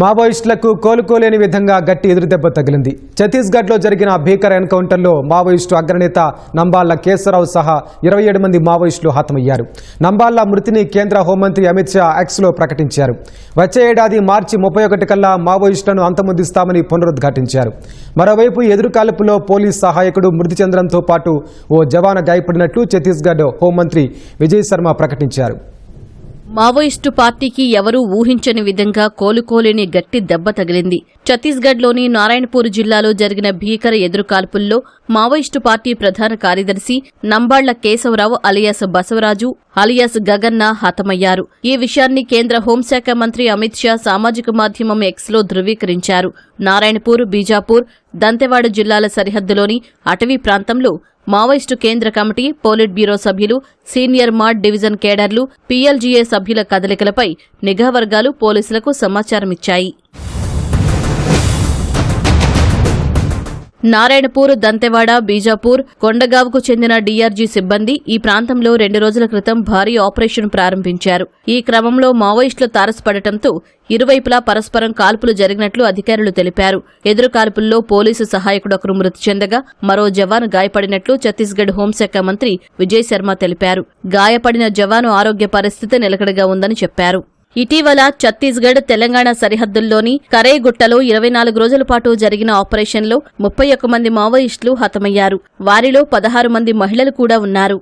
మావోయిస్టులకు కోలుకోలేని విధంగా గట్టి ఎదురుదెబ్బ తగిలింది. ఛత్తీస్గఢ్లో జరిగిన భీకర ఎన్కౌంటర్లో మావోయిస్టు అగ్రనేత నంబాళ్ల కేశవరావు సహా 27 మంది మావోయిస్టులు హతమయ్యారు. నంబాళ్ల మృతిని కేంద్ర హోంమంత్రి అమిత్ షా ఎక్స్లో ప్రకటించారు. వచ్చే ఏడాది మార్చి 31 కల్లా మావోయిస్టులను అంతమొందిస్తామని పునరుద్ఘాటించారు. మరోవైపు ఎదురుకాల్పులో పోలీస్ సహాయకుడు మృతి చెందడంతో పాటు ఓ జవాను గాయపడినట్లు ఛత్తీస్గఢ్ హోంమంత్రి విజయ్ శర్మ ప్రకటించారు. మావోయిస్టు పార్టీకి ఎవరూ ఊహించని విధంగా కోలుకోలేని గట్టి దెబ్బ తగిలింది. ఛత్తీస్గఢ్లోని నారాయణపూర్ జిల్లాలో జరిగిన భీకర ఎదురుకాల్పుల్లో మావోయిస్టు పార్టీ ప్రధాన కార్యదర్శి నంబాళ్ల కేశవరావు అలియాస్ బసవరాజు అలియాస్ గగన్న హతమయ్యారు. ఈ విషయాన్ని కేంద్ర హోంశాఖ మంత్రి అమిత్ షా సామాజిక మాధ్యమం ఎక్స్లో ధృవీకరించారు. నారాయణపూర్, బీజాపూర్, దంతెవాడ జిల్లాల సరిహద్దులోని అటవీ ప్రాంతంలో మావోయిస్టు కేంద్ర కమిటీ, పోలిట్ బ్యూరో సభ్యులు, సీనియర్ మాడ్ డివిజన్ కేడర్లు, పీఎల్జీఏ సభ్యుల కదలికలపై నిఘా వర్గాలు పోలీసులకు సమాచారమిచ్చాయి. నారాయణపూర్, దంతెవాడ, బీజాపూర్, కొండగావ్కు చెందిన డీఆర్జీ సిబ్బంది ఈ ప్రాంతంలో 2 రోజుల క్రితం భారీ ఆపరేషన్ ప్రారంభించారు. ఈ క్రమంలో మావోయిస్టులు తారసపడటంతో ఇరువైపులా పరస్పరం కాల్పులు జరిగినట్లు అధికారులు తెలిపారు. ఎదురు కాల్పుల్లో పోలీసు సహాయకుడొకరు మృతి చెందగా మరో జవాను గాయపడినట్లు ఛత్తీస్గఢ్ హోంశాఖ మంత్రి విజయ్ శర్మ తెలిపారు. గాయపడిన జవాను ఆరోగ్య పరిస్థితి నిలకడగా ఉందని చెప్పారు. ఇటీవల ఛత్తీస్గఢ్, తెలంగాణ సరిహద్దుల్లోని కరేగుట్టలో 24 రోజుల పాటు జరిగిన ఆపరేషన్లో 31 మంది మావోయిస్టులు హతమయ్యారు. వారిలో 16 మంది మహిళలు కూడా ఉన్నారు.